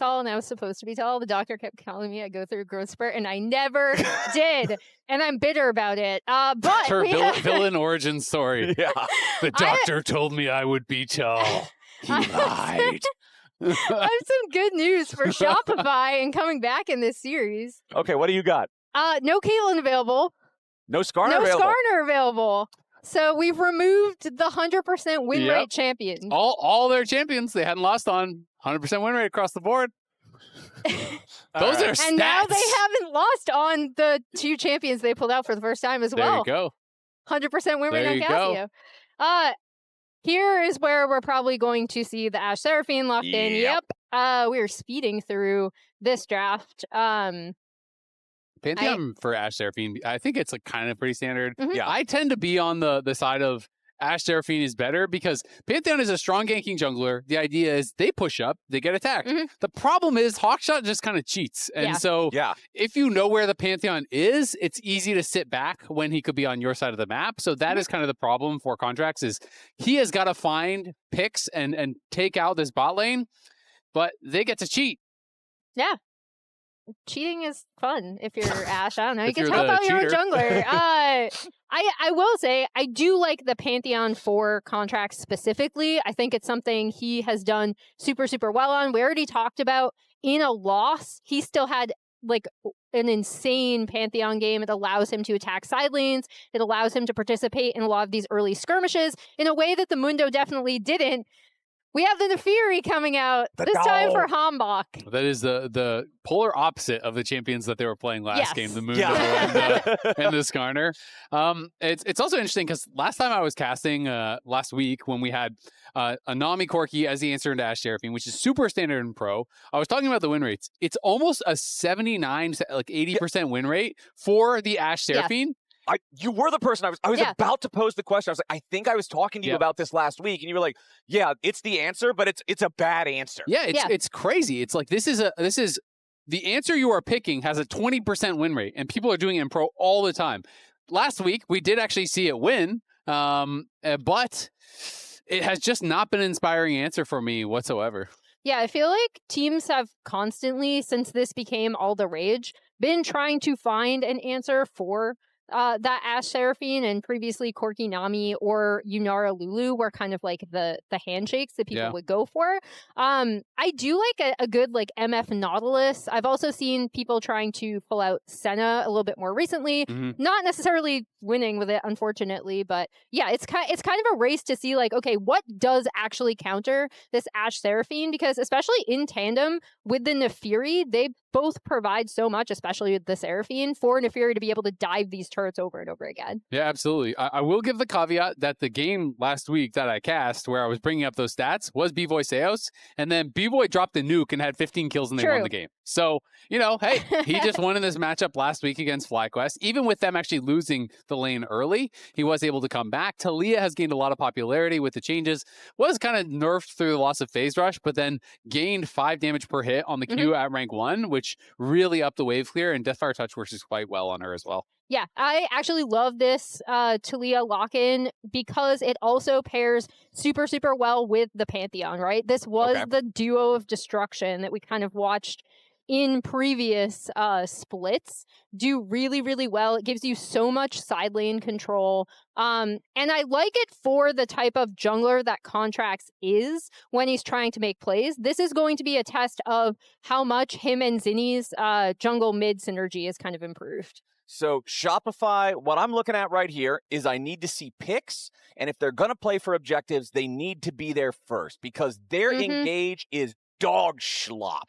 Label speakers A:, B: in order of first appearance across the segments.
A: tall, and I was supposed to be tall. The doctor kept telling me I'd go through a growth spurt, and I never did. And I'm bitter about it. But
B: her villain origin story.
C: Yeah.
B: The doctor told me I would be tall. He lied.
A: I have some good news for Shopify and coming back in this series.
C: Okay, what do you got?
A: No Caitlyn available.
C: No Skarner
A: No
C: available.
A: Skarner available. So we've removed the 100% win rate champions.
B: All their champions they hadn't lost on 100% win rate across the board. Those are stats.
A: And now they haven't lost on the 2 champions they pulled out for the first time as well.
B: There you go.
A: 100% win rate
B: There
A: on
B: you
A: Casio. Here is where we're probably going to see the Ashe Seraphine locked in. Yep. We are speeding through this draft.
B: Pantheon for Ashe Seraphine, I think it's like kind of pretty standard.
C: Yeah.
B: I tend to be on the side of Ashe Seraphine is better because Pantheon is a strong ganking jungler. The idea is they push up, they get attacked. The problem is Hawkshot just kind of cheats. And so if you know where the Pantheon is, it's easy to sit back when he could be on your side of the map. So that is kind of the problem for Contractz is he has got to find picks and take out this bot lane, but they get to cheat.
A: Yeah. Cheating is fun if you're Ashe. I don't know. You
B: If
A: can
B: you're
A: help
B: the
A: out your own
B: cheater.
A: jungler. I will say I do like the Pantheon for Contractz specifically. I think it's something he has done super, super well on. We already talked about in a loss, he still had like an insane Pantheon game. It allows him to attack side lanes. It allows him to participate in a lot of these early skirmishes in a way that the Mundo definitely didn't. We have the Naafiri coming out, this time for HamBak.
B: That is the polar opposite of the champions that they were playing last game, the Mundo and the Skarner. It's also interesting because last time I was casting, last week, when we had a Nami Corki as the answer into Ashe Seraphine, which is super standard in pro, I was talking about the win rates. It's almost a 79, like 80% win rate for the Ashe Seraphine.
C: You were the person I was about to pose the question. I was like, I think I was talking to you about this last week, and you were like, "Yeah, it's the answer, but it's a bad answer."
B: Yeah, it's crazy. It's like this is the answer you are picking has a 20% win rate, and people are doing it in pro all the time. Last week we did actually see it win, but it has just not been an inspiring answer for me whatsoever.
A: Yeah, I feel like teams have constantly, since this became all the rage, been trying to find an answer for that Ashe Seraphine, and previously Corki Nami or Yunara Lulu were kind of like the handshakes that people would go for. I do like a good like MF Nautilus. I've also seen people trying to pull out Senna a little bit more recently. Not necessarily winning with it, unfortunately, but yeah, it's kind of a race to see like, okay, what does actually counter this Ashe Seraphine? Because especially in tandem with the Naafiri, they both provide so much, especially with the Seraphine, for Naafiri to be able to dive these turrets over and over again.
B: Yeah, absolutely. I will give the caveat that the game last week that I cast, where I was bringing up those stats, was Bvoy Seos, and then Bvoy dropped the nuke and had 15 kills and they won the game. So, you know, hey, he just won in this matchup last week against FlyQuest. Even with them actually losing the lane early, he was able to come back. Taliyah has gained a lot of popularity with the changes, was kind of nerfed through the loss of Phase Rush, but then gained 5 damage per hit on the Q at rank 1, which really upped the wave clear, and Deathfire Touch works quite well on her as well.
A: Yeah, I actually love this Taliyah lock-in because it also pairs super, super well with the Pantheon, right? This was the duo of destruction that we kind of watched in previous splits do really, really well. It gives you so much side lane control. And I like it for the type of jungler that Contractz is when he's trying to make plays. This is going to be a test of how much him and Zinie's jungle mid synergy is kind of improved.
C: So Shopify, what I'm looking at right here is I need to see picks, and if they're going to play for objectives, they need to be there first because their engage is dog schlop.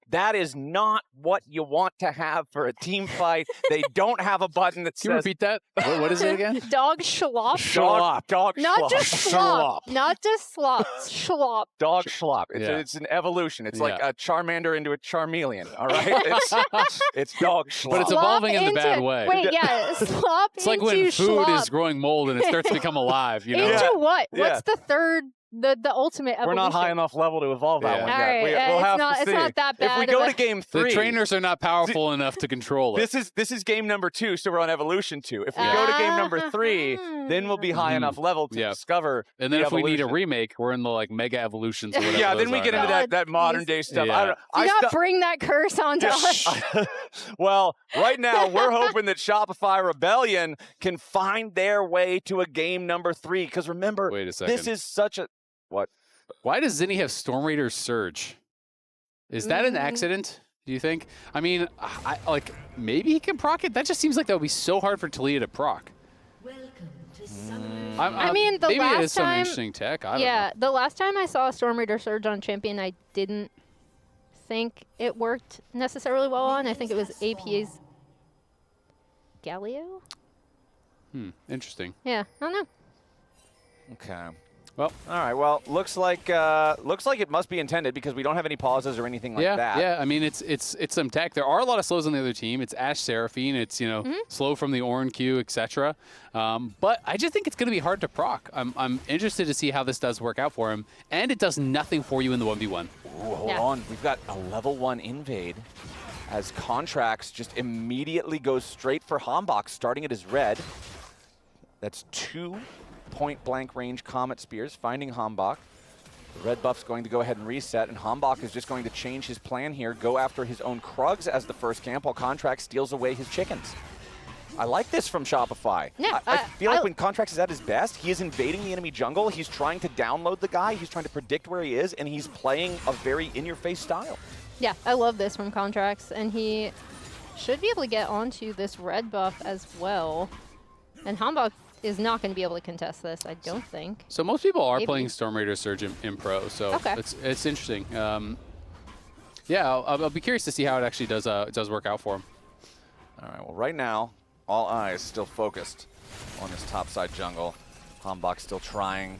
C: That is not what you want to have for a team fight. They don't have a button that
B: Can you
C: says...
B: repeat that? What is it again?
A: Dog schlop.
C: Dog
A: Not
C: schlop.
A: just slop. Not just slop. Schlop.
C: Dog schlop. It's an evolution. It's like a Charmander into a Charmeleon, all right? It's dog schlop.
B: But it's evolving in the bad way.
A: Wait, yeah, slop
B: It's like
A: into
B: when food
A: schlop.
B: is growing mold and it starts to become alive, you know?
A: Into what?
C: Yeah.
A: What's the third the ultimate evolution.
C: We're not high enough level to evolve that one
A: All
C: yet.
A: right,
C: We'll have to see.
A: it's not that bad.
C: If we go to game 3,
B: the trainers are not powerful enough to control it.
C: This is game number 2, so we're on evolution 2. If we go to game number 3, then we'll be high enough level to discover.
B: And then if
C: evolution.
B: we need a remake, we're in the like mega evolutions. Or whatever
C: yeah, then we get into that modern day stuff.
B: Yeah.
A: Do not bring that curse onto us.
C: Well, right now we're hoping that Shopify Rebellion can find their way to a game number 3. Because remember,
B: wait a second.
C: this is such a what?
B: Why does Zinie have Storm Raider's Surge? Is that an accident, do you think? I mean, like, maybe he can proc it? That just seems like that would be so hard for Taliyah to proc.
A: I mean, the
B: maybe
A: last
B: it is some
A: time,
B: interesting tech. I don't know.
A: the last time I saw a Storm Raider Surge on Champion, I didn't think it worked necessarily well on. I think it was AP's Galio?
B: Interesting.
A: Yeah, I don't know.
C: Okay.
B: Well,
C: all right. Well, looks like it must be intended because we don't have any pauses or anything like that.
B: Yeah, I mean, it's some tech. There are a lot of slows on the other team. It's Ashe, Seraphine. It's, you know, slow from the Ornn Q, etc. But I just think it's going to be hard to proc. I'm interested to see how this does work out for him. And it does nothing for you in the 1v1.
C: Ooh, hold on. We've got a level 1 invade as Contractz just immediately goes straight for HamBak, starting at his red. That's 2 point-blank range Comet Spears, finding HamBak. The red buff's going to go ahead and reset, and HamBak is just going to change his plan here, go after his own Krugs as the first camp, while Contractz steals away his chickens. I like this from Shopify.
A: Yeah,
C: I feel like when Contractz is at his best, he is invading the enemy jungle, he's trying to download the guy, he's trying to predict where he is, and he's playing a very in-your-face style.
A: Yeah, I love this from Contractz, and he should be able to get onto this red buff as well. And HamBak is not going to be able to contest this, I don't think.
B: So most people are playing Storm Raider Surge in Pro, so it's interesting. Yeah, I'll be curious to see how it actually does work out for him.
C: All right, well, right now, all eyes still focused on this topside jungle. HamBak still trying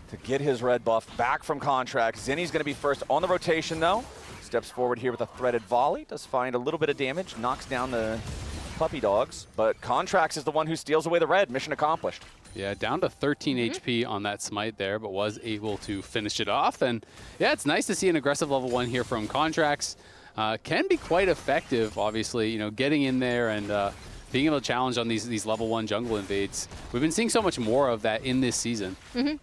C: to get his red buff back from Contractz. Zinie's going to be first on the rotation, though. Steps forward here with a threaded volley. Does find a little bit of damage, knocks down the puppy dogs, but Contractz is the one who steals away the red. Mission accomplished.
B: Yeah, down to 13 HP on that smite there, but was able to finish it off. And yeah, it's nice to see an aggressive level 1 here from Contractz. Can be quite effective, obviously, you know, getting in there and being able to challenge on these level 1 jungle invades. We've been seeing so much more of that in this season.
A: And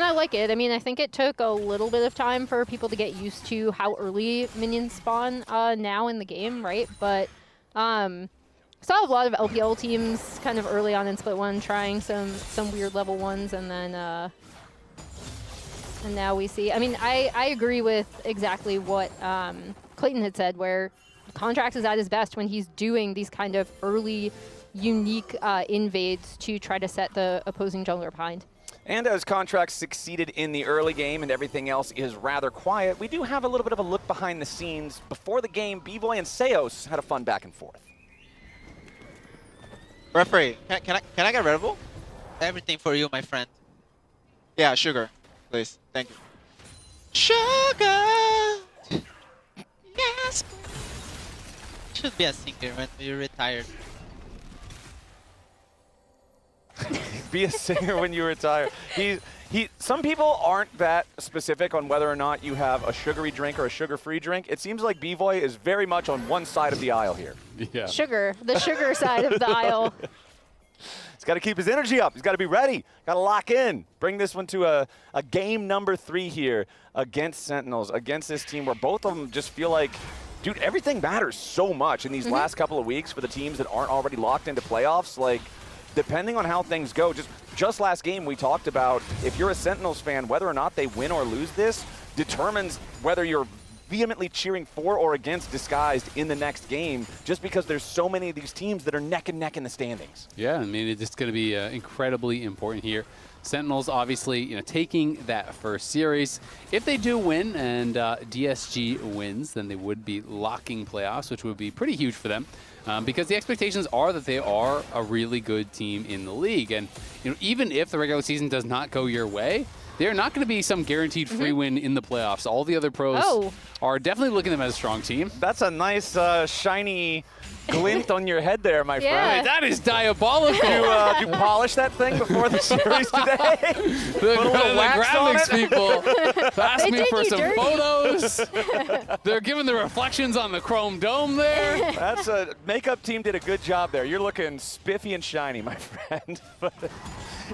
A: I like it. I mean, I think it took a little bit of time for people to get used to how early minions spawn now in the game, right? But saw a lot of LPL teams kind of early on in Split 1 trying some weird level 1s, and then and now we see. I mean, I agree with exactly what Clayton had said, where Contractz is at his best when he's doing these kind of early, unique invades to try to set the opposing jungler behind.
C: And as Contractz succeeded in the early game and everything else is rather quiet, we do have a little bit of a look behind the scenes. Before the game, Bvoy and Seos had a fun back and forth.
D: Referee, can I get Red Bull? Everything for you, my friend. Yeah, sugar, please. Thank you. Sugar! Yes! Should be a singer when you're retired.
C: Be a singer when you retire. Some people aren't that specific on whether or not you have a sugary drink or a sugar-free drink. It seems like Bvoy is very much on one side of the aisle here.
B: Yeah.
A: Sugar, the sugar side of the aisle.
C: He's got to keep his energy up. He's got to be ready. Got to lock in. Bring this one to a game number 3 here against Sentinels, against this team where both of them just feel like, dude, everything matters so much in these last couple of weeks for the teams that aren't already locked into playoffs. Like, depending on how things go, just last game we talked about, if you're a Sentinels fan, whether or not they win or lose this determines whether you're vehemently cheering for or against Disguised in the next game, just because there's so many of these teams that are neck and neck in the standings.
B: Yeah, I mean, it's going to be incredibly important here. Sentinels obviously, you know, taking that first series. If they do win and DSG wins, then they would be locking playoffs, which would be pretty huge for them. Because the expectations are that they are a really good team in the league. And you know, even if the regular season does not go your way, they're not going to be some guaranteed free win in the playoffs. All the other pros are definitely looking at them as a strong team.
C: That's a nice, shiny glint on your head there, my friend.
B: That is diabolical.
C: Did you polish that thing before the series today?
B: The graphics people asked me for some
A: dirty.
B: photos. They're giving the reflections on the chrome dome there.
C: That's a makeup team did a good job there. You're looking spiffy and shiny, my friend. But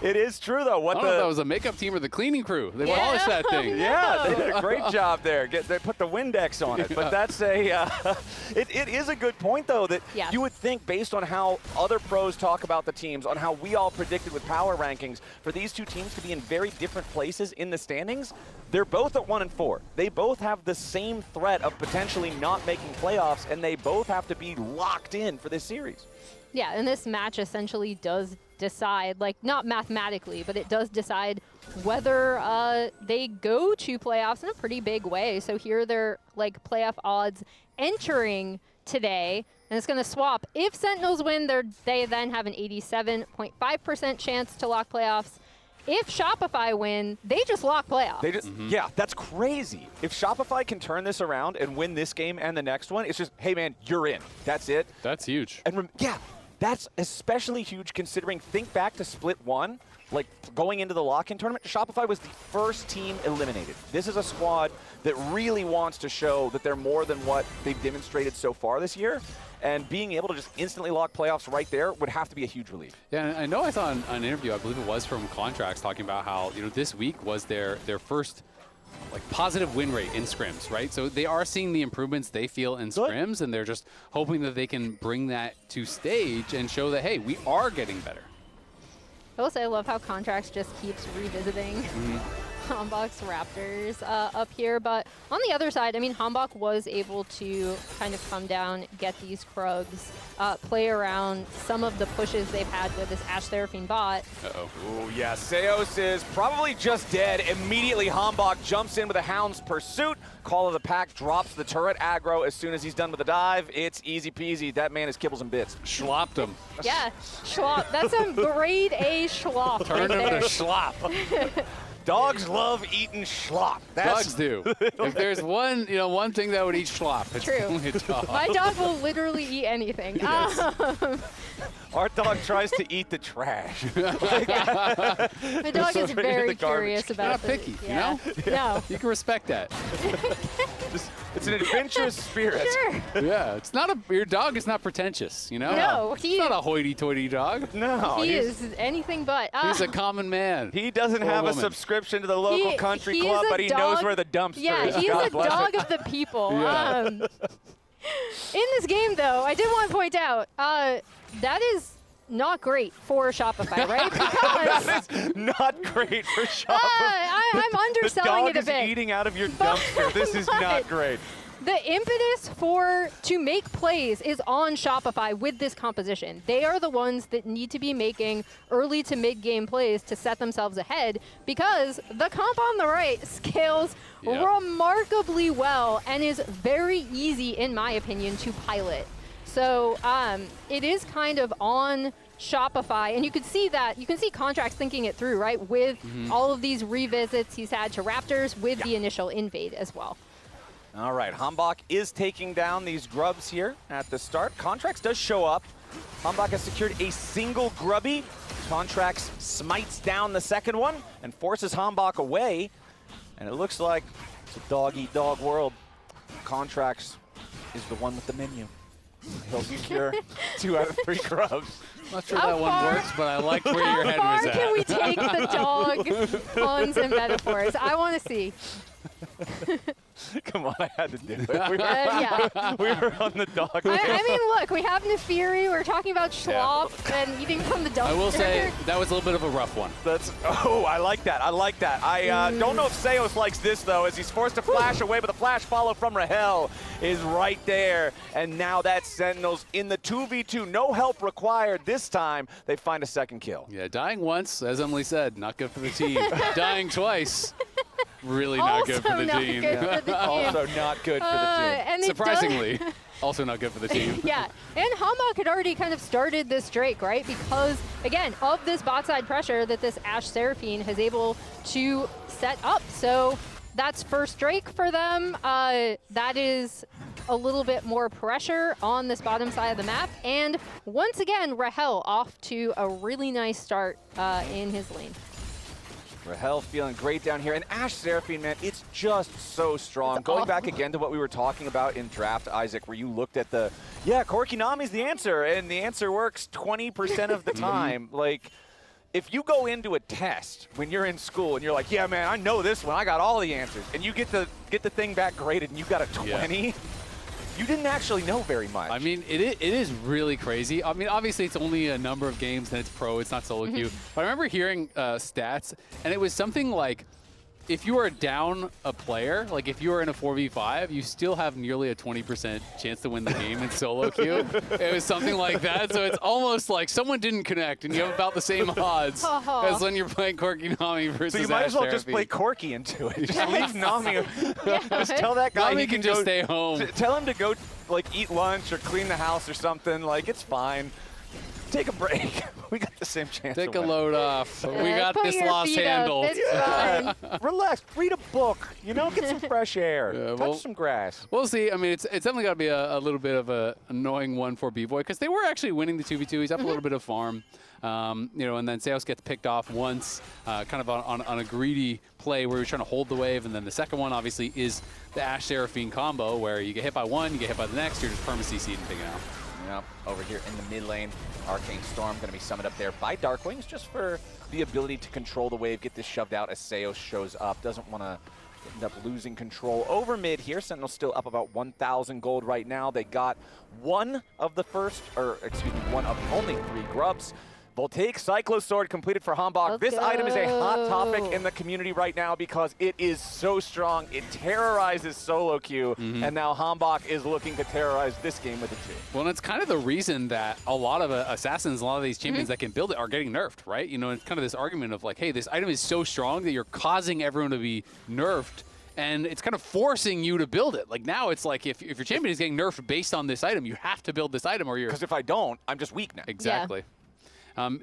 C: it is true, though.
B: I don't know if that was a makeup team or the cleaning crew. They polished that thing.
C: Yeah, they did a great job there. They put the Windex on it. But that's it is a good point, though, that you would think, based on how other pros talk about the teams, on how we all predicted with power rankings, for these two teams to be in very different places in the standings, they're both at 1 and 4. They both have the same threat of potentially not making playoffs, and they both have to be locked in for this series.
A: Yeah, and this match essentially does decide, like, not mathematically, but it does decide whether they go to playoffs in a pretty big way. So here are their, like, playoff odds entering today, and it's going to swap. If Sentinels win, they then have an 87.5% chance to lock playoffs. If Shopify win, they just lock playoffs.
C: They just, yeah, that's crazy. If Shopify can turn this around and win this game and the next one, it's just, hey, man, you're in. That's it.
B: That's huge.
C: And yeah, that's especially huge considering, think back to Split 1, like going into the lock-in tournament, Shopify was the first team eliminated. This is a squad that really wants to show that they're more than what they've demonstrated so far this year. And being able to just instantly lock playoffs right there would have to be a huge relief.
B: Yeah, I know I saw an interview, I believe it was from Contractz, talking about how, you know, this week was their first like positive win rate in scrims, right? So they are seeing the improvements they feel in scrims, and they're just hoping that they can bring that to stage and show that, hey, we are getting better.
A: I will say I love how Contractz just keeps revisiting HamBak's Raptors up here, but on the other side, I mean, HamBak was able to kind of come down, get these Krugs, play around some of the pushes they've had with this Ashe Seraphine bot.
C: Uh-oh. Oh, yeah, Seos is probably just dead. Immediately, HamBak jumps in with a Hound's Pursuit. Call of the Pack drops the turret aggro as soon as he's done with the dive. It's easy peasy. That man is kibbles and bits.
B: Schlopped him.
A: Yeah, schlop. That's some grade A schlop.
B: Turn him to schlop.
C: Dogs love eating schlop.
B: Dogs do. If there's one thing that would eat schlop, it's only a dog.
A: My dog will literally eat anything.
C: Yes. Our dog tries to eat the trash.
A: My dog is very curious about
B: it. Not picky, you know?
A: No.
B: You can respect that.
C: It's an adventurous spirit.
A: Sure.
B: Yeah, your dog is not pretentious, you know?
A: No,
B: he's not a hoity-toity dog.
C: No.
A: He is anything but.
B: He's a common man.
C: He doesn't have a subscription to the local country club, but he knows where the dumpster is.
A: Yeah, he's a dog of the people.
B: Yeah.
A: In this game, though, I did want to point out, that is not great for Shopify, right? Because
C: that is not great for Shopify.
A: I'm underselling it a bit.
C: The dog is eating out of your dumpster. This is not great.
A: The impetus to make plays is on Shopify with this composition. They are the ones that need to be making early to mid-game plays to set themselves ahead, because the comp on the right scales remarkably well and is very easy, in my opinion, to pilot. So it is kind of on Shopify, and you can see that. You can see Contractz thinking it through, right? With all of these revisits he's had to Raptors, with the initial invade as well.
C: All right, HamBak is taking down these grubs here at the start. Contractz does show up. HamBak has secured a single grubby. Contractz smites down the second one and forces HamBak away. And it looks like it's a dog-eat-dog world. Contractz is the one with the menu. He'll secure 2 out of 3 grubs.
B: Not sure that one works, but I liked where your head was at.
A: How far can we take the dog puns and metaphors? I want to see.
C: Come on, I had to do it. We were on the dog.
A: I mean, look, we have Naafiri. We're talking about schlop and eating from the dumpster.
B: I will say that was a little bit of a rough one.
C: I like that. I like that. I don't know if Seos likes this, though, as he's forced to flash away, but the flash follow from Rahel is right there. And now that's Sentinels in the 2v2. No help required this time. They find a second kill.
B: Yeah, dying once, as Emily said, not good for the team. Dying twice. Really not good for the team.
C: Also not good for the team.
B: Surprisingly, also not good for the team.
A: Yeah, and HamBak had already kind of started this Drake, right? Because, again, of this bot side pressure that this Ashe Seraphine has able to set up. So that's first Drake for them. That is a little bit more pressure on this bottom side of the map. And once again, Rahel off to a really nice start in his lane.
C: Rahel feeling great down here. And Ashe Seraphine, man, it's just so strong. Going back again to what we were talking about in draft, Isaac, where you looked at the, yeah, Corki Nami's the answer, and the answer works 20% of the time. Like, if you go into a test when you're in school and you're like, yeah, man, I know this one, I got all the answers, and you get the thing back graded and you got a 20, you didn't actually know very much.
B: I mean, it is really crazy. I mean, obviously, it's only a number of games, and it's pro, it's not solo queue. But I remember hearing stats, and it was something like, if you are down a player, like if you are in a 4v5, you still have nearly a 20% chance to win the game in solo queue. It was something like that. So it's almost like someone didn't connect, and you have about the same odds as when you're playing Corki Nami versus
C: So you might as well
B: Ashe
C: just play
B: Seraphine.
C: Corki into it. Just leave Nami. Just tell that guy
B: Nami
C: he
B: can just stay home.
C: Tell him to go like eat lunch or clean the house or something. Like, it's fine. Take a break. We got the same chance.
B: Take a load off. We got
A: Put
B: this
A: your
B: loss
A: feet up.
B: handled.
A: It's fine.
C: Relax. Read a book. You know, get some fresh air.
B: Yeah,
C: Touch
B: well,
C: some grass.
B: We'll see. I mean, it's definitely got to be a little bit of an annoying one for Bvoy because they were actually winning the 2v2. He's up a little bit of farm. You know, and then Seos gets picked off once, kind of on a greedy play where he was trying to hold the wave. And then the second one, obviously, is the Ashe Seraphine combo where you get hit by one, you get hit by the next, you're just perma-CC'd and taken out.
C: Yep, over here in the mid lane, Arcane Storm going to be summoned up there by Darkwings just for the ability to control the wave, get this shoved out as Seos shows up. Doesn't want to end up losing control over mid here. Sentinel's still up about 1,000 gold right now. They got one of the only 3 grubs. Voltaic Cyclo Sword completed for HamBak. This item is a hot topic in the community right now because it is so strong. It terrorizes solo queue, and now HamBak is looking to terrorize this game with it too.
B: Well, and it's kind of the reason that a lot of assassins, a lot of these champions that can build it are getting nerfed, right? You know, it's kind of this argument of like, hey, this item is so strong that you're causing everyone to be nerfed, and it's kind of forcing you to build it. Like now it's like if your champion is getting nerfed based on this item, you have to build this item or you're...
C: Because if I don't, I'm just weak now.
B: Exactly. Yeah.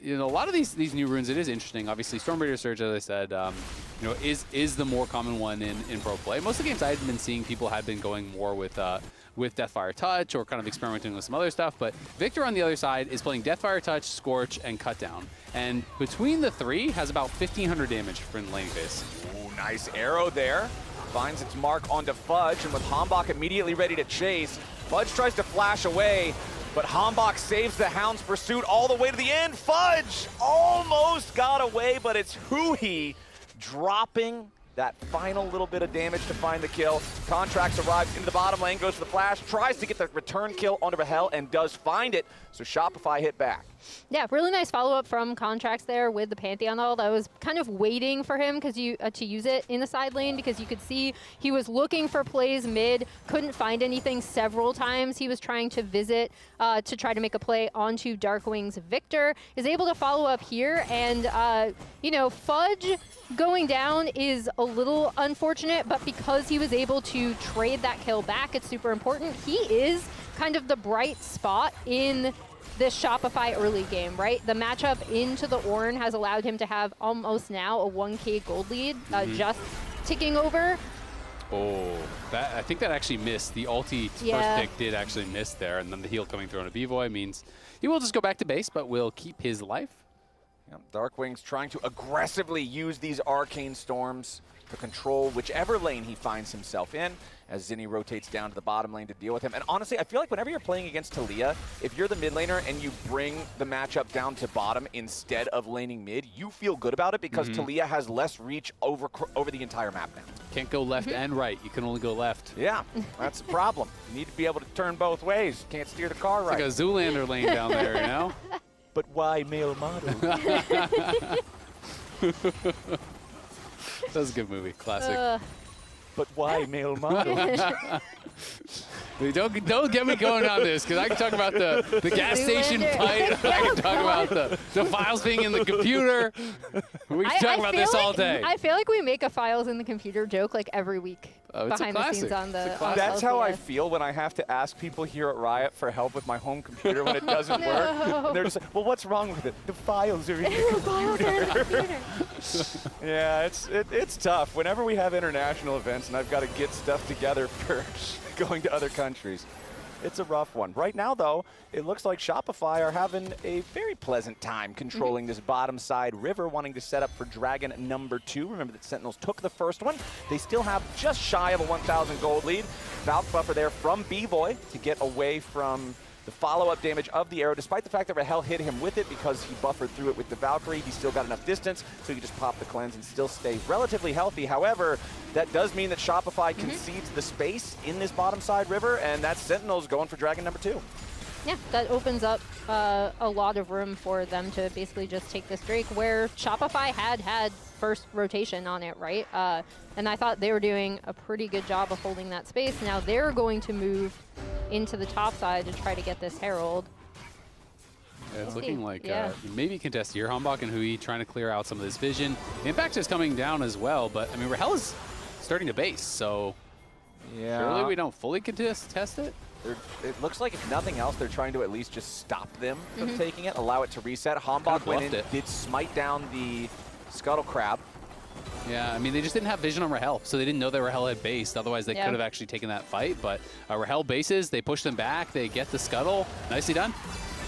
B: You know, a lot of these new runes, it is interesting. Obviously, Stormbreaker Surge, as I said, you know, is the more common one in pro play. Most of the games I had been seeing, people had been going more with Deathfire Touch or kind of experimenting with some other stuff. But Viktor on the other side is playing Deathfire Touch, Scorch, and Cutdown. And between the 3, has about 1,500 damage for the laning phase.
C: Ooh, nice arrow there. Finds its mark onto Fudge, and with HamBak immediately ready to chase, Fudge tries to flash away. But HamBak saves the Hound's pursuit all the way to the end. Fudge almost got away, but it's huhi dropping that final little bit of damage to find the kill. Contractz arrives into the bottom lane, goes for the flash, tries to get the return kill onto Rahel, and does find it. So Shopify hit back.
A: Yeah, really nice follow-up from Contractz there with the Pantheon ult. I was kind of waiting for him to use it in the side lane because you could see he was looking for plays mid, couldn't find anything several times. He was trying to visit to try to make a play onto Darkwing's Viktor. Is able to follow up here, and you know, Fudge going down is a little unfortunate, but because he was able to trade that kill back, it's super important. He is kind of the bright spot in this Shopify early game, right? The matchup into the Ornn has allowed him to have almost now a 1K gold lead, just ticking over.
B: Oh, I think that actually missed. The ulti first pick did actually miss there, and then the heal coming through on a Bvoy means he will just go back to base, but will keep his life.
C: Yep, Darkwings trying to aggressively use these Arcane Storms to control whichever lane he finds himself in, as Zinie rotates down to the bottom lane to deal with him. And honestly, I feel like whenever you're playing against Taliyah, if you're the mid laner and you bring the matchup down to bottom instead of laning mid, you feel good about it because Taliyah has less reach over the entire map now.
B: Can't go left and right. You can only go left.
C: Yeah, that's the problem. You need to be able to turn both ways. Can't steer the car right.
B: It's like a Zoolander lane down there, you know?
C: But why male model?
B: That was a good movie. Classic.
C: But why male model?
B: Don't get me going on this, because I can talk about the gas station fight. I can talk about the files being in the computer. We can talk about this all day.
A: I feel like we make a files in the computer joke like every week.
B: Oh, it's
A: behind
B: a
A: the
B: classic.
A: scenes on the.
C: That's how I
A: LCS.
C: feel when I have to ask people here at Riot for help with my home computer when it doesn't work. And they're just like, well, what's wrong with it? The files are in the computer. Yeah, it's tough. Whenever we have international events and I've got to get stuff together for going to other countries, it's a rough one. Right now, though, it looks like Shopify are having a very pleasant time controlling this bottom side river, wanting to set up for Dragon number 2. Remember that Sentinels took the first one. They still have just shy of a 1,000 gold lead. Valk buffer there from Bvoy to get away from the follow-up damage of the arrow, despite the fact that Rahel hit him with it because he buffered through it with the Valkyrie. He still got enough distance, so he could just pop the cleanse and still stay relatively healthy. However, that does mean that Shopify concedes the space in this bottom side river, and that's Sentinels going for Dragon number 2.
A: Yeah, that opens up a lot of room for them to basically just take this Drake, where Shopify had first rotation on it, right? And I thought they were doing a pretty good job of holding that space. Now they're going to move into the top side to try to get this Herald.
B: Yeah, it's looking like
A: Yeah.
B: maybe contest here. HamBak and huhi trying to clear out some of this vision. Impact is coming down as well, but I mean, Rahel is starting to base, so surely we don't fully test it?
C: It looks like, if nothing else, they're trying to at least just stop them from taking it, allow it to reset. HamBak went in, did smite down the Scuttle Crab.
B: Yeah, I mean, they just didn't have vision on Rahel, so they didn't know that Rahel had based. Otherwise, they
A: Yeah.
B: could have actually taken that fight. But Rahel bases, they push them back, they get the Scuttle. Nicely done.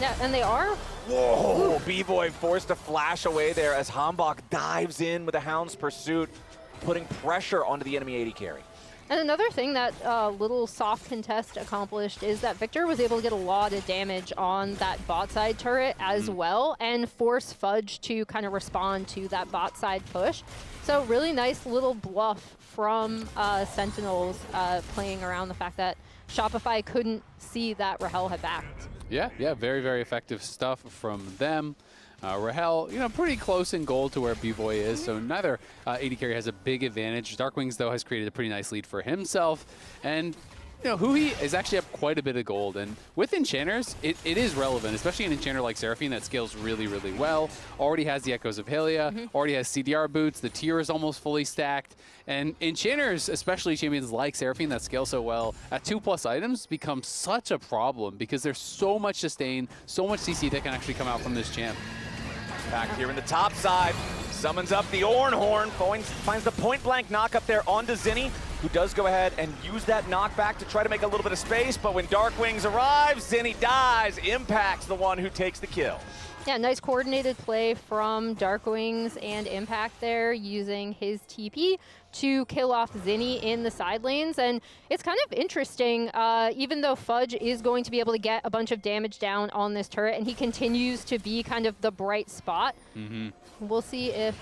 A: Yeah, and they are.
C: Whoa, Bvoy forced to flash away there as HamBak dives in with a Hound's Pursuit, putting pressure onto the enemy AD carry.
A: And another thing that little soft contest accomplished is that Viktor was able to get a lot of damage on that bot side turret as well, and force Fudge to kind of respond to that bot side push. So really nice little bluff from Sentinels, playing around the fact that Shopify couldn't see that Rahel had backed.
B: Yeah, very, very effective stuff from them. Rahel, pretty close in gold to where Bvoy is, so neither AD carry has a big advantage. DARKWINGS, though, has created a pretty nice lead for himself. And, huhi is actually up quite a bit of gold. And with enchanters, it is relevant, especially an enchanter like Seraphine that scales really, really well. Already has the Echoes of Taliyah, already has CDR boots, the tier is almost fully stacked. And enchanters, especially champions like Seraphine that scale so well, at 2+ items become such a problem because there's so much sustain, so much CC that can actually come out from this champ.
C: Back here in the top side, summons up the Ornn, finds the point-blank knock up there onto Zinie, who does go ahead and use that knockback to try to make a little bit of space, but when DARKWINGS arrives, Zinie dies. Impact's the one who takes the kill.
A: Yeah, nice coordinated play from DARKWINGS and Impact there, using his TP to kill off Zinie in the side lanes. And it's kind of interesting, even though Fudge is going to be able to get a bunch of damage down on this turret, and he continues to be kind of the bright spot. We'll see if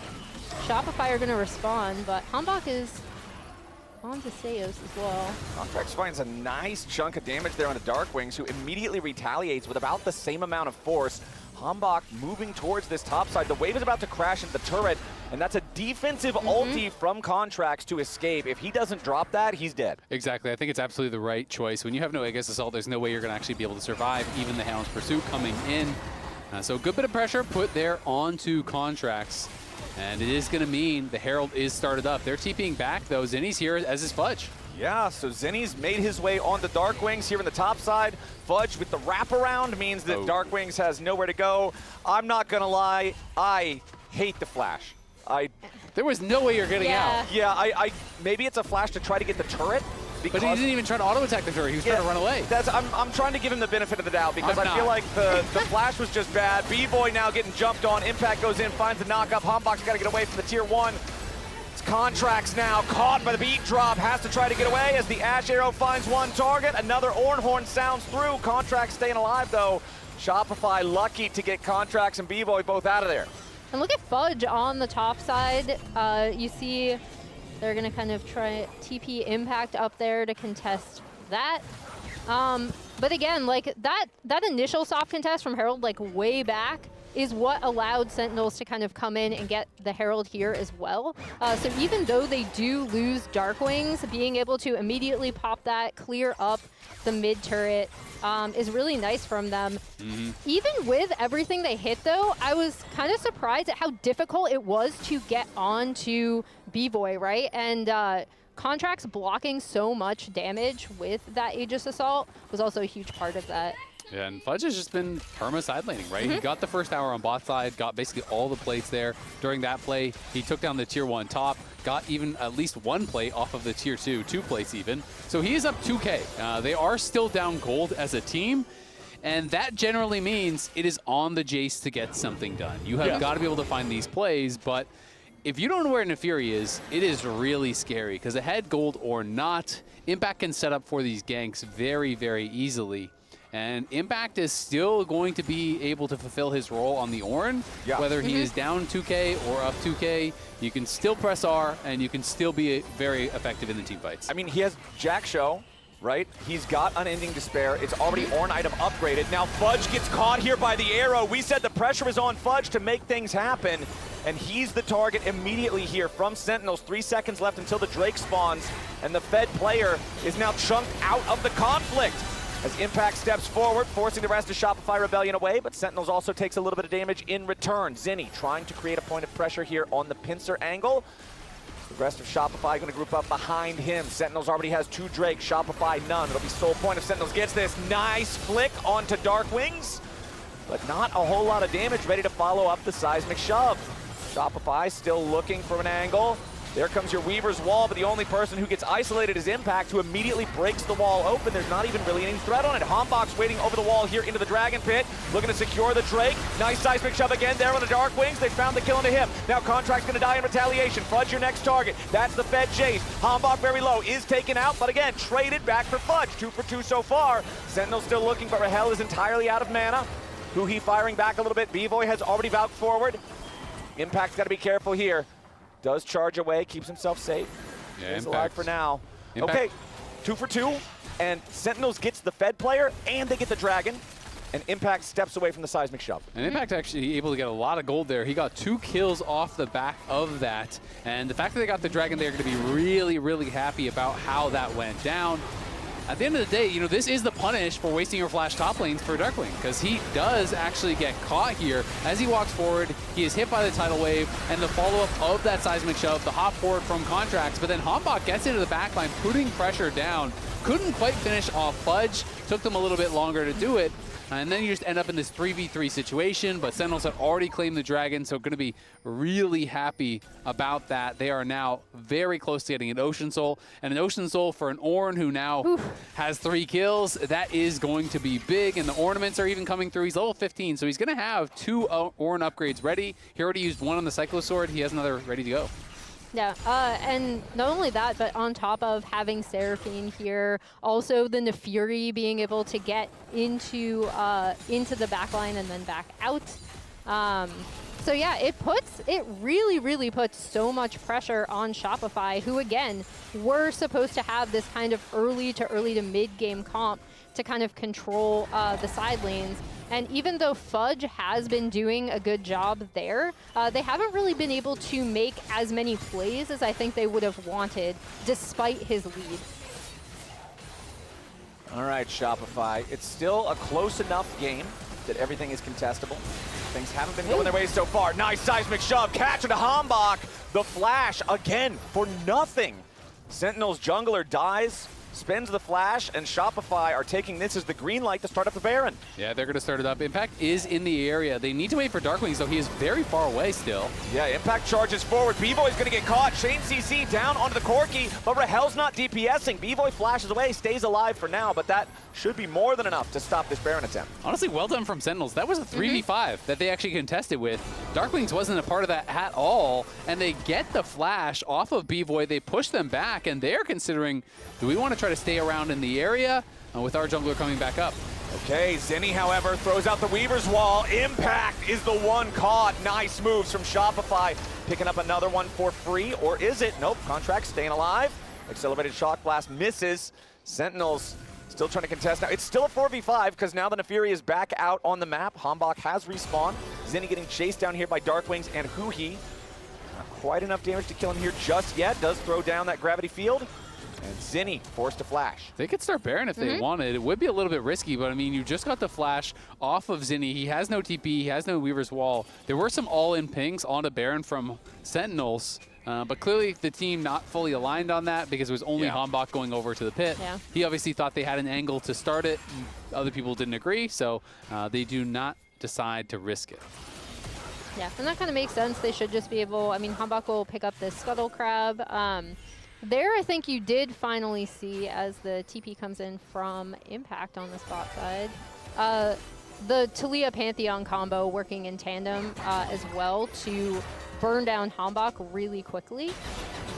A: Shopify are going to respond, but HamBak is on to Seos as well.
C: Contractz finds a nice chunk of damage there on the DARKWINGS, who immediately retaliates with about the same amount of force. HamBak moving towards this top side. The wave is about to crash into the turret, and that's a defensive ulti from Contractz to escape. If he doesn't drop that, he's dead.
B: Exactly. I think it's absolutely the right choice. When you have no Aegis Assault, there's no way you're going to actually be able to survive, even the Hound's Pursuit coming in. So a good bit of pressure put there onto Contractz. And it is going to mean the Herald is started up. They're TPing back, though. Zinie's here, as is Fudge.
C: Yeah, so Zinie's made his way on the DARKWINGS here in the top side. Fudge with the wraparound means that DARKWINGS has nowhere to go. I'm not going to lie, I hate the flash.
B: There was no way you're getting out.
C: Yeah, maybe it's a flash to try to get the turret.
B: But he didn't even try to auto-attack the turret. He was trying to run away.
C: I'm trying to give him the benefit of the doubt because I feel like the flash was just bad. Bvoy now getting jumped on. Impact goes in, finds the knock-up. HamBak's got to get away from the tier 1. It's Contractz now, caught by the beat drop. Has to try to get away as the Ashe arrow finds one target. Another Ornn sounds through. Contractz staying alive, though. Shopify lucky to get Contractz and Bvoy both out of there.
A: And look at Fudge on the top side. You see they're going to kind of try TP Impact up there to contest that. But again, like that initial soft contest from Herald, like way back, is what allowed Sentinels to kind of come in and get the Herald here as well. So even though they do lose DARKWINGS, being able to immediately pop that, clear up the mid turret, is really nice from them. Even with everything they hit, though, I was kind of surprised at how difficult it was to get onto Bvoy, right? And Contractz blocking so much damage with that Aegis Assault was also a huge part of that.
B: Yeah, and Fudge has just been perma side laning, right? He got the first tower on bot side, got basically all the plates there. During that play, he took down the tier 1 top, got even at least 1 plate off of the tier 2, 2 plates even. So he is up 2K. They are still down gold as a team, and that generally means it is on the Jayce to get something done. You have got to be able to find these plays, but if you don't know where Naafiri is, it is really scary, because ahead gold or not, Impact can set up for these ganks very, very easily. And Impact is still going to be able to fulfill his role on the Ornn. Whether he is down 2K or up 2K, you can still press R, and you can still be very effective in the team fights.
C: I mean, he has Jack Show, right? He's got Unending Despair. It's already Ornn item upgraded. Now Fudge gets caught here by the arrow. We said the pressure is on Fudge to make things happen, and he's the target immediately here from Sentinels. 3 seconds left until the Drake spawns, and the Fed player is now chunked out of the conflict. As Impact steps forward, forcing the rest of Shopify Rebellion away, but Sentinels also takes a little bit of damage in return. Zinie trying to create a point of pressure here on the pincer angle. The rest of Shopify going to group up behind him. Sentinels already has 2 Drakes, Shopify none. It'll be sole point if Sentinels gets this. Nice flick onto DARKWINGS, but not a whole lot of damage. Ready to follow up the seismic shove. Shopify still looking for an angle. There comes your Weaver's Wall, but the only person who gets isolated is Impact, who immediately breaks the wall open. There's not even really any threat on it. HamBak's waiting over the wall here into the Dragon Pit, looking to secure the Drake. Nice seismic shove again there on the DARKWINGS. They found the kill into him. Now Contract's gonna die in retaliation. Fudge your next target. That's the Fed Jayce. HamBak very low, is taken out, but again, traded back for Fudge. 2 for 2 so far. Sentinel's still looking, but Rahel is entirely out of mana. Huhi firing back a little bit. Bvoy has already vouched forward. Impact's gotta be careful here. Does charge away, keeps himself safe.
B: Yeah,
C: He's alive for now.
B: Impact.
C: Okay, 2 for 2, and Sentinels gets the Fed player, and they get the Dragon, and Impact steps away from the seismic shove.
B: And Impact actually able to get a lot of gold there. He got 2 kills off the back of that, and the fact that they got the Dragon, they're going to be really, really happy about how that went down. At the end of the day, you know, this is the punish for wasting your flash top lanes for Darkwing, because he does actually get caught here. As he walks forward, he is hit by the tidal wave, and the follow-up of that seismic shove, the hop forward from Contractz, but then HamBak gets into the backline, putting pressure down. Couldn't quite finish off Fudge, took them a little bit longer to do it, and then you just end up in this 3v3 situation, but Sentinels have already claimed the Dragon, so going to be really happy about that. They are now very close to getting an Ocean Soul, and an Ocean Soul for an Ornn who now has 3 kills. That is going to be big, and the ornaments are even coming through. He's level 15, so he's going to have 2 Ornn upgrades ready. He already used 1 on the Cyclo Sword. He has another ready to go.
A: Yeah, and not only that, but on top of having Seraphine here, also the Naafiri being able to get into the backline and then back out. So yeah, it really puts so much pressure on Shopify, who again were supposed to have this kind of early to mid game comp to kind of control the side lanes. And even though Fudge has been doing a good job there, they haven't really been able to make as many plays as I think they would have wanted, despite his lead.
C: All right, Shopify. It's still a close enough game that everything is contestable. Things haven't been going their way so far. Nice seismic shove, catch into HamBak. The flash, again, for nothing. Sentinels jungler dies, spends the flash, and Shopify are taking this as the green light to start up the Baron.
B: Yeah, they're going to start it up. Impact is in the area. They need to wait for Darkwings, though. He is very far away still.
C: Yeah, Impact charges forward. Bvoy's going to get caught. Shane CC down onto the Corki, but Rahel's not DPSing. Bvoy flashes away, stays alive for now, but that should be more than enough to stop this Baron attempt.
B: Honestly, well done from Sentinels. That was a 3v5 that they actually contested with. Darkwings wasn't a part of that at all, and they get the flash off of Bvoy. They push them back, and they're considering, do we want to try to stay around in the area with our jungler coming back up?
C: Okay, Zinie, however, throws out the Weaver's Wall. Impact is the one caught. Nice moves from Shopify. Picking up another one for free, or is it? Nope, Contractz staying alive. Accelerated Shock Blast misses. Sentinels still trying to contest now. It's still a 4v5 because now the Naafiri is back out on the map. HamBak has respawned. Zinie getting chased down here by DARKWINGS and huhi. Not quite enough damage to kill him here just yet. Does throw down that gravity field. And Zinie forced to flash.
B: They could start Baron if they wanted. It would be a little bit risky, but I mean, you just got the flash off of Zinie. He has no TP, he has no Weaver's Wall. There were some all-in pings onto Baron from Sentinels. But clearly the team not fully aligned on that because it was only HamBak going over to the pit.
A: Yeah.
B: He obviously thought they had an angle to start it. Other people didn't agree, so they do not decide to risk it.
A: Yeah, and that kind of makes sense. They should just be able, I mean, HamBak will pick up this Scuttle Crab. There, I think you did finally see, as the TP comes in from Impact on the spot side, the Taliyah Pantheon combo working in tandem as well to burn down HamBak really quickly.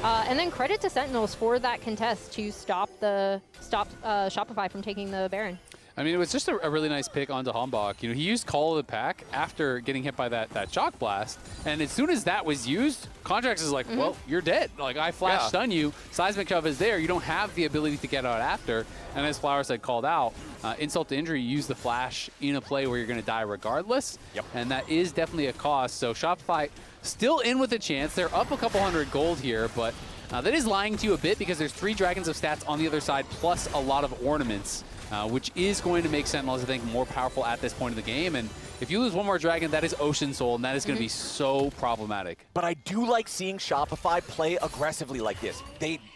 A: And then credit to Sentinels for that contest to stop Shopify from taking the Baron.
B: I mean, it was just a really nice pick onto HamBak. You know, he used Call of the Pack after getting hit by that shock blast, and as soon as that was used, Contractz is like, well, you're dead. Like, I flash stun you, Seismic Shove is there, you don't have the ability to get out after, and as Flowers had called out, insult to injury, you use the flash in a play where you're going to die regardless, and that is definitely a cost. So Shopify still in with a chance. They're up a couple hundred gold here, but that is lying to you a bit because there's 3 Dragons of stats on the other side, plus a lot of ornaments. Which is going to make Sentinels, I think, more powerful at this point of the game. And if you lose one more Dragon, that is Ocean Soul, and that is going to be so problematic.
C: But I do like seeing Shopify play aggressively like this.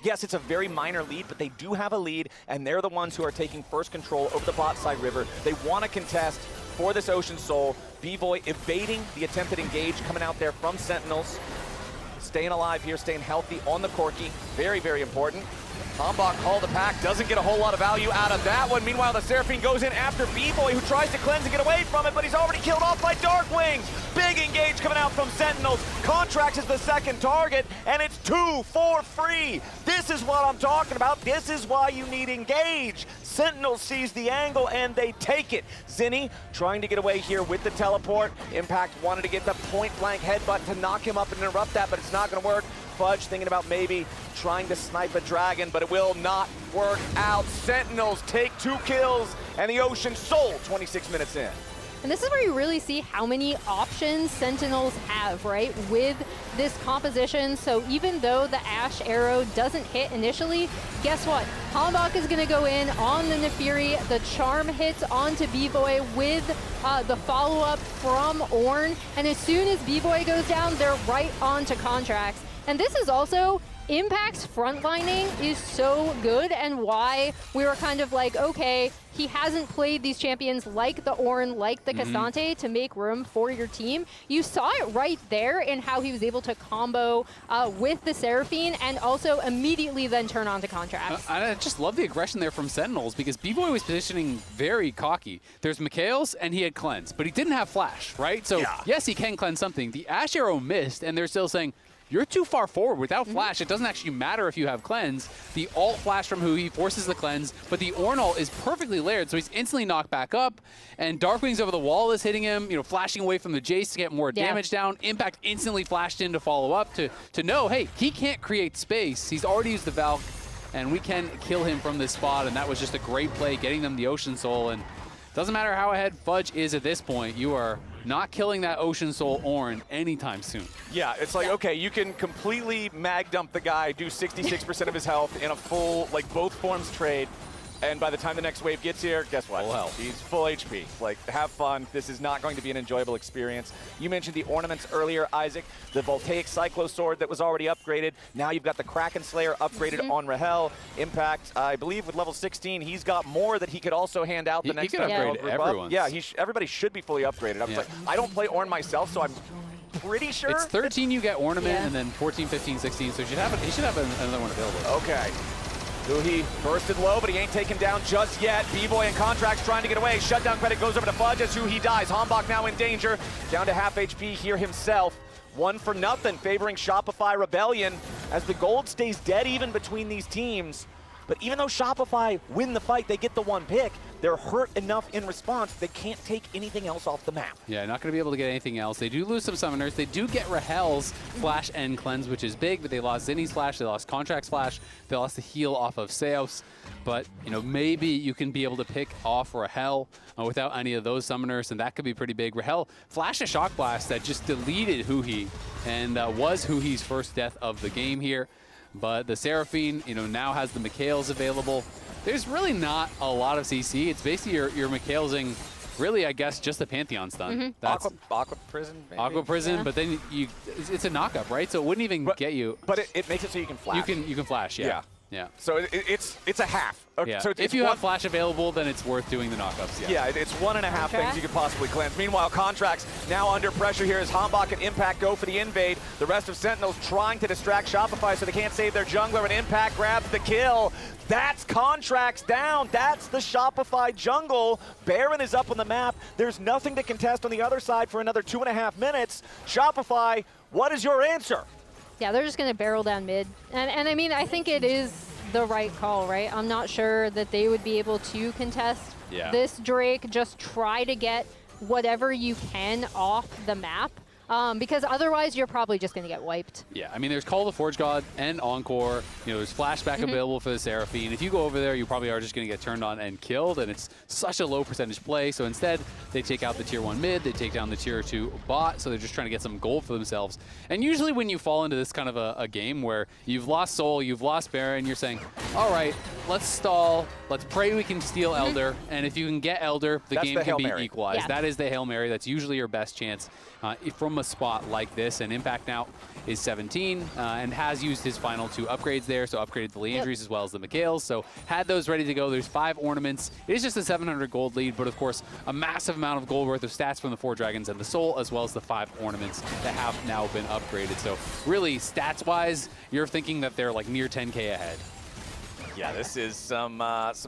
C: Yes, it's a very minor lead, but they do have a lead, and they're the ones who are taking first control over the bot side river. They want to contest for this Ocean Soul. Bvoy evading the attempted engage coming out there from Sentinels. Staying alive here, staying healthy on the Corki. Very, very important. HamBak Call the Pack doesn't get a whole lot of value out of that one. Meanwhile, the Seraphine goes in after Bvoy, who tries to cleanse and get away from it, but he's already killed off by DARKWINGS. Big engage coming out from Sentinels. Contractz is the second target, and it's 2 for free. This is what I'm talking about. This is why you need engage. Sentinels sees the angle, and they take it. Zinie trying to get away here with the teleport. Impact wanted to get the point-blank headbutt to knock him up and interrupt that, but it's not going to work. Fudge thinking about maybe trying to snipe a dragon, but it will not work out. Sentinels take 2 kills, and the Ocean Soul 26 minutes in.
A: And this is where you really see how many options Sentinels have, right, with this composition. So even though the Ashe arrow doesn't hit initially, guess what? HamBak is going to go in on the Naafiri. The charm hits onto Bvoy with the follow-up from Ornn. And as soon as Bvoy goes down, they're right onto Contractz. And this is also Impact's frontlining is so good, and why we were kind of like, okay, he hasn't played these champions like the Ornn, like the Cassante to make room for your team. You saw it right there in how he was able to combo with the Seraphine and also immediately then turn on to Contractz.
B: I just love the aggression there from Sentinels because Bvoy was positioning very cocky. There's Mikhail's and he had cleanse, but he didn't have flash, right? So yes, he can cleanse something. The Ashe arrow missed, and they're still saying, you're too far forward. Without flash, it doesn't actually matter if you have cleanse. The ult flash from huhi forces the cleanse, but the Ornn ult is perfectly layered, so he's instantly knocked back up. And DARKWINGS over the wall is hitting him, you know, flashing away from the Jayce to get more damage down. Impact instantly flashed in to follow up to know, hey, he can't create space. He's already used the Valk, and we can kill him from this spot. And that was just a great play, getting them the Ocean Soul. And doesn't matter how ahead Fudge is at this point, you are not killing that Ocean Soul Ornn anytime soon.
C: Yeah, it's like, okay, you can completely mag dump the guy, do 66% of his health in a full, like, both forms trade, and by the time the next wave gets here, guess what?
B: Full health.
C: He's full HP. Like, have fun. This is not going to be an enjoyable experience. You mentioned the ornaments earlier, Isaac. The Voltaic Cyclo Sword that was already upgraded. Now you've got the Kraken Slayer upgraded on Rahel. Impact, I believe with level 16, he's got more that he could also hand out the next
B: time. He could upgrade everyone.
C: Yeah, everybody should be fully upgraded. I was like, I don't play Ornn myself, so I'm pretty sure.
B: It's 13 you get ornament, and then 14, 15, 16, so he should have another one available.
C: Okay. huhi bursted low, but he ain't taken down just yet. Bvoy and Contractz trying to get away. Shutdown credit goes over to Fudge as huhi dies. HamBak now in danger. Down to half HP here himself. 1 for nothing, favoring Shopify Rebellion as the gold stays dead even between these teams. But even though Shopify win the fight, they get the 1 pick, they're hurt enough in response, they can't take anything else off the map.
B: Yeah, not going to be able to get anything else. They do lose some summoners. They do get Rahel's flash and cleanse, which is big, but they lost Zinie's flash, they lost Contractz flash, they lost the heal off of Seos. But, you know, maybe you can be able to pick off Rahel without any of those summoners, and that could be pretty big. Rahel flashed a Shock Blast that just deleted huhi, and was huhi's first death of the game here. But the Seraphine, you know, now has the Mikhails available. There's really not a lot of CC. It's basically you're Mikhailsing really, I guess, just the Pantheon's done. That's
C: Aqua Prison, maybe?
B: Aqua Prison, but then it's a knock-up, right? So it wouldn't even get you.
C: But it makes it so you can flash.
B: You can flash, yeah. Yeah.
C: So it's a half. Okay,
B: Yeah.
C: so
B: if you have flash available, then it's worth doing the knockups.
C: Yeah, it's 1.5 things you could possibly cleanse. Meanwhile, Contractz now under pressure here as HamBak and Impact go for the invade. The rest of Sentinels trying to distract Shopify so they can't save their jungler, and Impact grabs the kill. That's Contractz down. That's the Shopify jungle. Baron is up on the map. There's nothing to contest on the other side for another 2.5 minutes. Shopify, what is your answer?
A: Yeah, they're just going to barrel down mid. And I mean, I think it is the right call, right? I'm not sure that they would be able to contest this Drake. Just try to get whatever you can off the map. Because otherwise you're probably just going to get wiped.
B: Yeah, I mean, there's Call of the Forge God and Encore. You know, there's flashback available for the Seraphine. If you go over there, you probably are just going to get turned on and killed, and it's such a low percentage play. So instead, they take out the tier 1 mid, they take down the tier 2 bot, so they're just trying to get some gold for themselves. And usually when you fall into this kind of a game where you've lost Soul, you've lost Baron, you're saying, all right, let's stall, let's pray we can steal Elder, and if you can get Elder, the game can be equalized.
A: Yeah.
B: That is the Hail Mary. That's usually your best chance from a spot like this, and Impact now is 17 and has used his final 2 upgrades there, so upgraded the Leandries as well as the Mikhails, so had those ready to go. There's 5 ornaments. It is just a 700 gold lead, but of course a massive amount of gold worth of stats from the 4 dragons and the Soul, as well as the 5 ornaments that have now been upgraded. So really, stats-wise, you're thinking that they're like near 10K ahead.
C: Yeah, this is some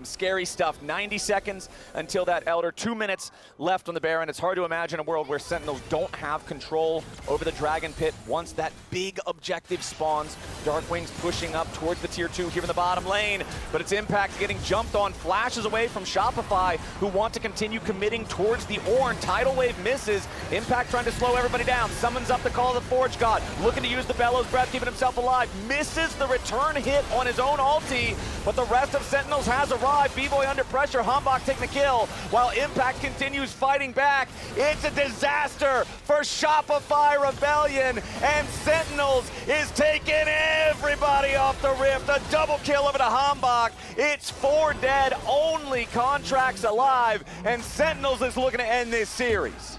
C: scary stuff. 90 seconds until that Elder. 2 minutes left on the Baron. It's hard to imagine a world where Sentinels don't have control over the Dragon Pit once that big objective spawns. DARKWINGS pushing up towards the tier 2 here in the bottom lane, but it's Impact getting jumped on. Flashes away from Shopify, who want to continue committing towards the Ornn. Tidal Wave misses. Impact trying to slow everybody down. Summons up the Call of the Forge God, looking to use the Bellows Breath, keeping himself alive. Misses the return hit on his own ulti. But the rest of Sentinels has arrived. Bvoy under pressure. HamBak taking the kill while Impact continues fighting back. It's a disaster for Shopify Rebellion, and Sentinels is taking everybody off the rift. A double kill over to HamBak. It's 4 dead, only Contractz alive, and Sentinels is looking to end this series.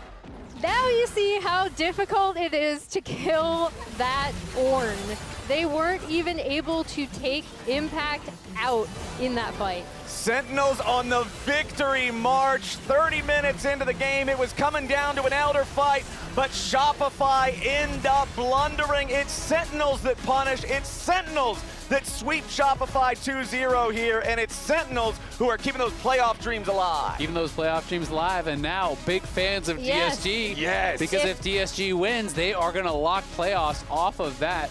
A: Now you see how difficult it is to kill that Ornn. They weren't even able to take Impact out in that fight.
C: Sentinels on the victory march. 30 minutes into the game, it was coming down to an Elder fight, but Shopify end up blundering. It's Sentinels that punish. It's Sentinels that sweep Shopify 2-0 here, and it's Sentinels who are keeping those playoff dreams alive.
B: Keeping those playoff dreams alive, and now big fans of DSG.
C: Yes.
B: Because if DSG wins, they are going to lock playoffs off of that.